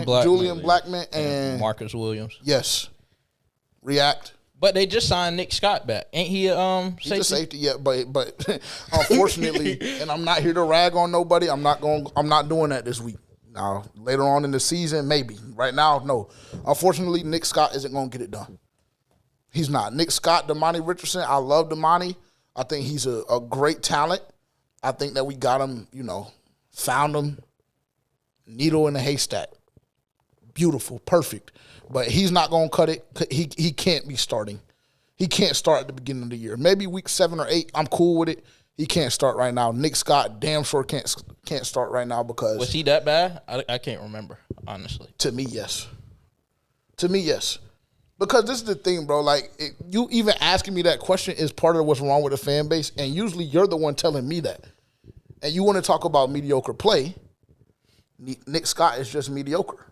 Julian Blackmon and Marcus Williams. Yes. React. But they just signed Nick Scott back. Ain't he a safety? He's a safety, yeah, but unfortunately, and I'm not here to rag on nobody. I'm not doing that this week. Now, later on in the season, maybe. Right now, no. Unfortunately, Nick Scott isn't going to get it done. He's not. Nick Scott, Damani Richardson, I love Damani. I think he's a great talent. I think that we got him, found him, needle in a haystack. Beautiful, perfect. But he's not going to cut it. He can't be starting. He can't start at the beginning of the year. Maybe week 7 or 8, I'm cool with it. He can't start right now. Nick Scott damn sure can't start right now because... Was he that bad? I can't remember, honestly. To me, yes. Because this is the thing, bro. Like, you even asking me that question is part of what's wrong with the fan base, and usually you're the one telling me that. And you want to talk about mediocre play, Nick Scott is just mediocre.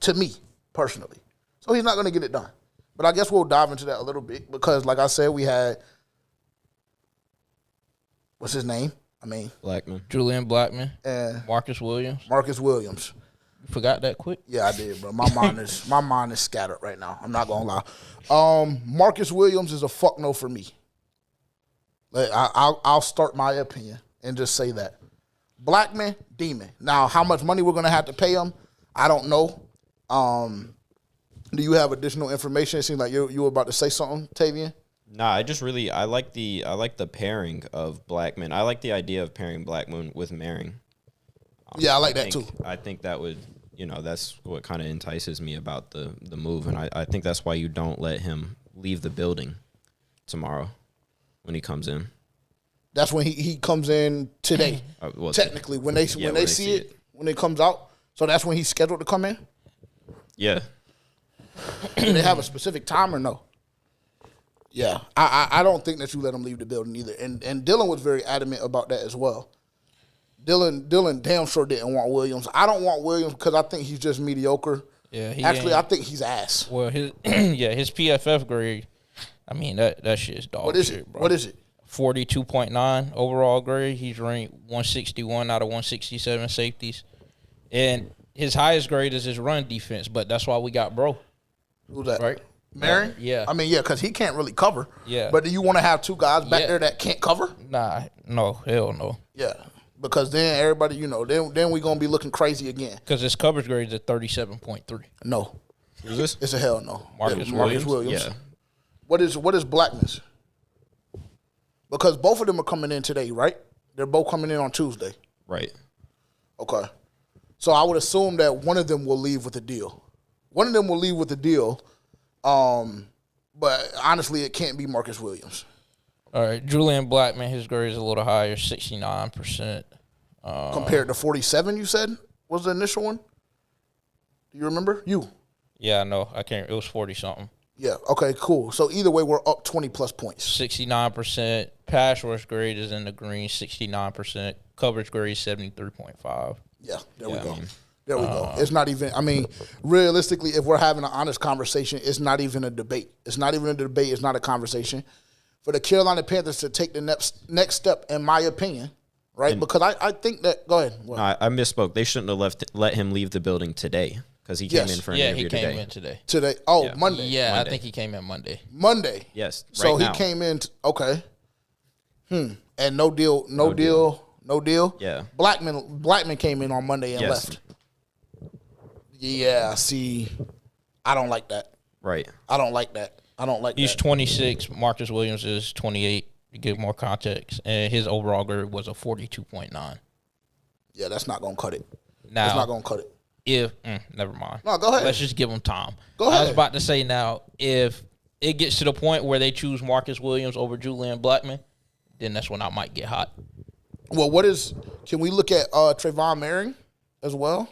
To me, personally. So he's not going to get it done. But I guess we'll dive into that a little bit because, like I said, we had... What's his name? Blackmon. Julian Blackmon. And Marcus Williams. You forgot that quick? Yeah, I did, bro. My mind is scattered right now. I'm not gonna lie. Marcus Williams is a fuck no for me. Like, I'll start my opinion and just say that. Blackmon, demon. Now, how much money we're gonna have to pay him, I don't know. Do you have additional information? It seems like you were about to say something, Tavian. Nah, I like the pairing of Blackmon. I like the idea of pairing Blackmon with Merring. Yeah, I like that too. I think that would, that's what kind of entices me about the move, and I think that's why you don't let him leave the building tomorrow when he comes in. That's when he comes in today. Technically, when they see it, when it comes out. So that's when he's scheduled to come in? Yeah. Do they have a specific time or no? Yeah. I don't think that you let him leave the building either. And Dylan was very adamant about that as well. Dylan damn sure didn't want Williams. I don't want Williams because I think he's just mediocre. Yeah, I think he's ass. Well, his PFF grade, that shit's dog shit, bro. What is it? 42.9 overall grade. He's ranked 161 out of 167 safeties. And his highest grade is his run defense, but that's why we got bro. Who's that? Right? Merring? Yeah. Because he can't really cover. Yeah. But do you want to have two guys back there that can't cover? Nah, no, hell no. Yeah. Because then everybody, then we're going to be looking crazy again. Because his coverage grade is at 37.3. No. Who's this? It's a hell no. Marcus Williams. Yeah. What is Blackness? Because both of them are coming in today, right? They're both coming in on Tuesday. Right. Okay. So I would assume that one of them will leave with a deal. But honestly, it can't be Marcus Williams. All right, Julian Blackmon, his grade is a little higher, 69%. Compared to 47, you said, was the initial one? Do you remember? Yeah, no, I can't. It was 40-something. Yeah, okay, cool. So either way, we're up 20-plus points. 69%. Pass rush grade is in the green, 69%. Coverage grade, 73.5. Yeah, there we go. There we go. It's not even, realistically, if we're having an honest conversation, it's not even a debate. It's not a conversation. For the Carolina Panthers to take the next step, in my opinion, right? Because I think that, go ahead. No, I misspoke. They shouldn't have let him leave the building today because he came in for an interview today. Yeah, he came in today. Today? Oh, yeah. Monday. Yeah, Monday. I think he came in Monday. Monday? Yes, So he came in, okay. And no deal. Yeah. Blackmon came in on Monday and left. Yeah, see, I don't like that. Right. I don't like that. He's 26. Marcus Williams is 28, to give more context. And his overall grade was a 42.9. Yeah, that's not going to cut it. Now, that's not going to cut it. Never mind. No, go ahead. Let's just give him time. Go ahead. I was about to say now, if it gets to the point where they choose Marcus Williams over Julian Blackmon, then that's when I might get hot. Well, can we look at Trayvon Merring as well?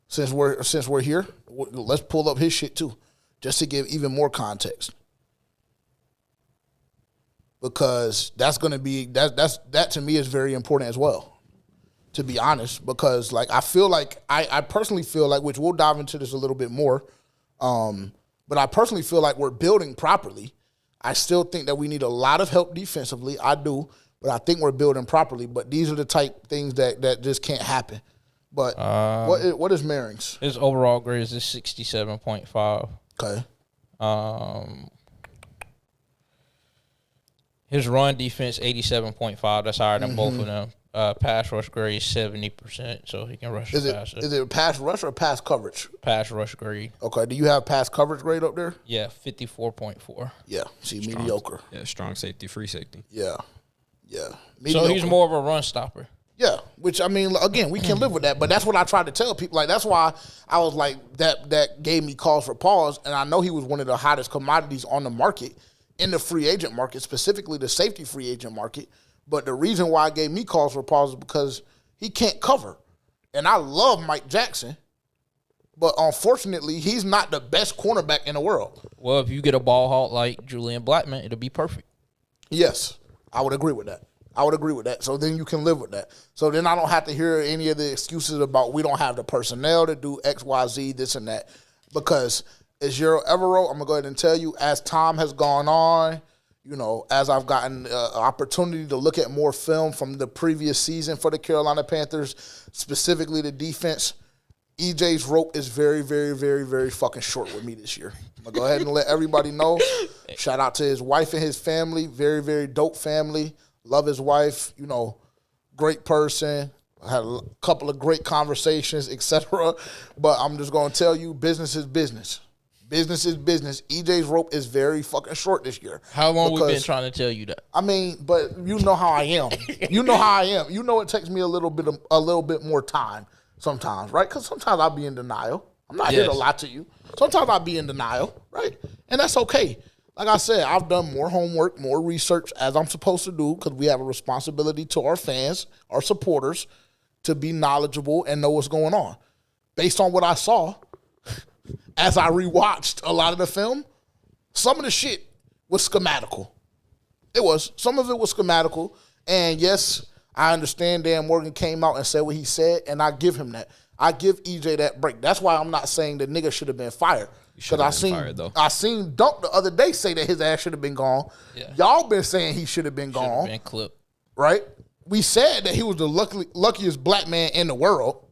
Since we're here, let's pull up his shit too, just to give even more context. Because that's going to be that to me is very important as well, to be honest. Because I feel like I personally feel like, which we'll dive into this a little bit more, but I personally feel like we're building properly. I still think that we need a lot of help defensively. I do, but I think we're building properly. But these are the type things that just can't happen. But what is Maring's? His overall grade is 67.5. Okay. His run defense 87.5. That's higher than both of them. Pass rush grade 70%, so he can rush faster. Is it pass rush or pass coverage? Pass rush grade. Okay. Do you have pass coverage grade up there? Yeah, 54.4. Yeah. See, strong, mediocre. Yeah, strong safety, free safety. Yeah. Mediocre. So he's more of a run stopper. Yeah, which I mean, again, we can live with that, but that's what I tried to tell people. Like, that's why I was like, that gave me cause for pause, and I know he was one of the hottest commodities on the market, in the free agent market, specifically the safety free agent market. But the reason why it gave me cause for pause is because he can't cover. And I love Mike Jackson, but unfortunately, he's not the best cornerback in the world. Well, if you get a ball hawk like Julian Blackmon, it'll be perfect. Yes, I would agree with that. So then you can live with that. So then I don't have to hear any of the excuses about we don't have the personnel to do X, Y, Z, this and that. Because as Jero Evero, I'm going to go ahead and tell you, as time has gone on, you know, as I've gotten an opportunity to look at more film from the previous season for the Carolina Panthers, specifically the defense, EJ's rope is very, very, very, very fucking short with me this year. I'm going to go ahead and let everybody know. Shout out to his wife and his family. Very, very dope family. Love his wife, you know, great person. I had a couple of great conversations, etc. But I'm just going to tell you, business is business. Business is business. EJ's rope is very fucking short this year. How long we been trying to tell you that? I mean, but you know how I am. You know how I am. You know it takes me a little bit more time sometimes, right? Because sometimes I'll be in denial. I'm not here to lie to you. Sometimes I'll be in denial, right? And that's okay. Like I said, I've done more homework, more research as I'm supposed to do because we have a responsibility to our fans, our supporters, to be knowledgeable and know what's going on. Based on what I saw, as I rewatched a lot of the film, some of the shit was schematical. Some of it was schematical. And yes, I understand Dan Morgan came out and said what he said, and I give him that. I give EJ that break. That's why I'm not saying the nigga should have been fired. Because I seen Dunk the other day say that his ass should have been gone. Yeah. Y'all been saying he should have been gone. Been clipped. Right? We said that he was the luckiest black man in the world.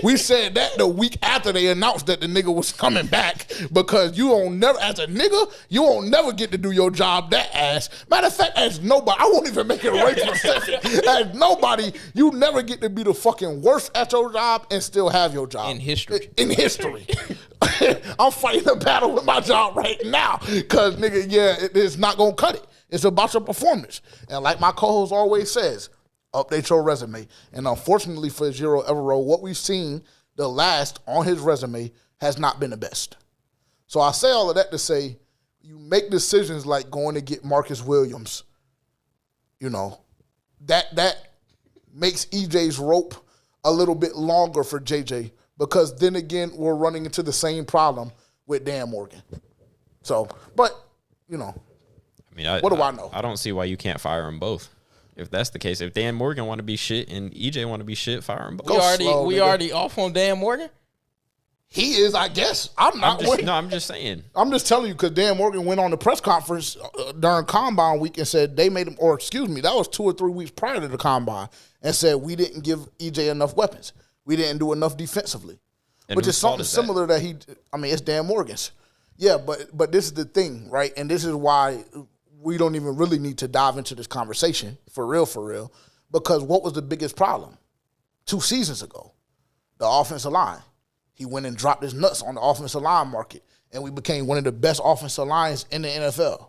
We said that the week after they announced that the nigga was coming back because you don't never, as a nigga, you won't never get to do your job that ass. Matter of fact, as nobody, I won't even make it a racial session. As nobody, you never get to be the fucking worst at your job and still have your job. In history. In history. I'm fighting a battle with my job right now because, nigga, it's not going to cut it. It's about your performance. And like my co-host always says, update your resume. And unfortunately for Jero Evero, what we've seen the last on his resume has not been the best. So I say all of that to say, you make decisions like going to get Marcus Williams. You know, that makes EJ's rope a little bit longer for JJ because then again, we're running into the same problem with Dan Morgan. So, but, you know, I mean, what do I know? I don't see why you can't fire them both. If that's the case, if Dan Morgan want to be shit and EJ want to be shit, fire them both. We already off on Dan Morgan? He is, I guess. I'm just saying. I'm just telling you because Dan Morgan went on the press conference during Combine week and said they made him, or excuse me, that was 2 or 3 weeks prior to the Combine, and said we didn't give EJ enough weapons. We didn't do enough defensively, and which is something similar that it's Dan Morgan's. Yeah, but this is the thing, right? And this is why we don't even really need to dive into this conversation, for real, because what was the biggest problem? 2 seasons ago, the offensive line. He went and dropped his nuts on the offensive line market, and we became one of the best offensive lines in the NFL.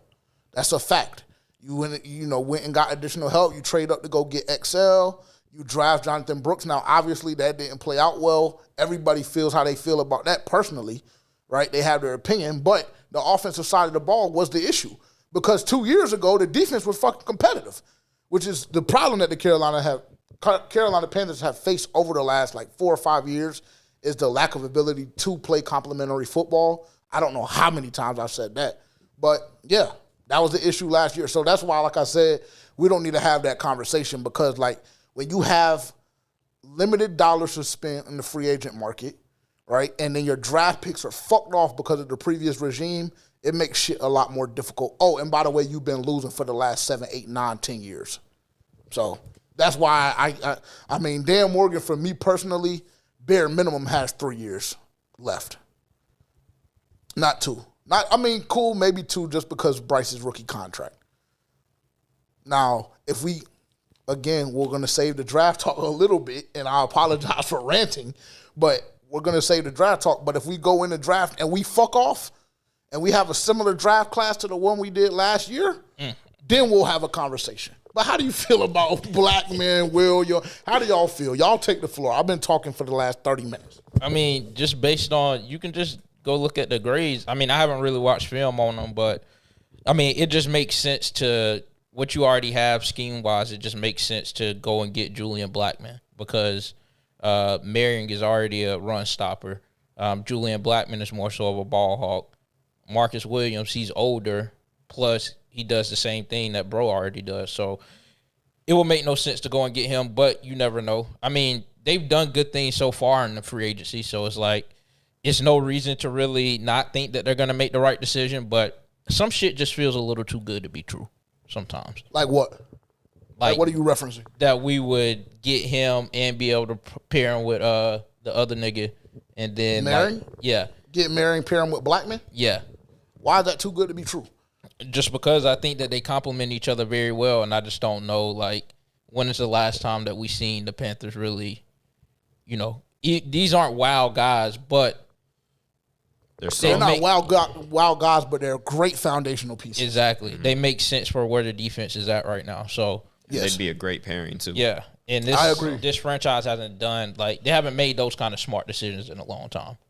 That's a fact. You went and got additional help. You trade up to go get XL. You draft Jonathan Brooks. Now, obviously, that didn't play out well. Everybody feels how they feel about that personally, right? They have their opinion, but the offensive side of the ball was the issue. Because 2 years ago, the defense was fucking competitive, which is the problem that the Carolina Panthers have faced over the last 4 or 5 years is the lack of ability to play complementary football. I don't know how many times I've said that. But, yeah, that was the issue last year. So that's why, like I said, we don't need to have that conversation because, when you have limited dollars to spend in the free agent market, right, and then your draft picks are fucked off because of the previous regime, it makes shit a lot more difficult. Oh, and by the way, you've been losing for the last 7, 8, 9, 10 years. So That's why I mean, Dan Morgan, for me personally, bare minimum has 3 years left. Not 2. Cool, maybe 2 just because Bryce's rookie contract. Now, if we're going to save the draft talk a little bit, and I apologize for ranting, but we're going to save the draft talk. But if we go in the draft and we fuck off, and we have a similar draft class to the one we did last year, then we'll have a conversation. But how do you feel about Blackmon, Will? How do y'all feel? Y'all take the floor. I've been talking for the last 30 minutes. I mean, just based on, you can just go look at the grades. I mean, I haven't really watched film on them, but, I mean, it just makes sense to what you already have scheme-wise. It just makes sense to go and get Julian Blackmon because Marion is already a run stopper. Julian Blackmon is more so of a ball hawk. Marcus Williams, he's older, plus he does the same thing that Bro already does. So it will make no sense to go and get him, but you never know. I mean, they've done good things so far in the free agency, so it's like it's no reason to really not think that they're going to make the right decision, but some shit just feels a little too good to be true sometimes. Like what? Like what are you referencing? That we would get him and be able to pair him with the other nigga, and then Marion? Yeah. Get Marion, pair him with Blackmon? Yeah. Why is that too good to be true? Just because I think that they complement each other very well, and I just don't know, like, when is the last time that we seen the Panthers really, these aren't wild guys, but they're not wild guys, but they're great foundational pieces. Exactly. Mm-hmm. They make sense for where the defense is at right now. So they'd be a great pairing too. Yeah. And I agree. This franchise hasn't done, they haven't made those kind of smart decisions in a long time.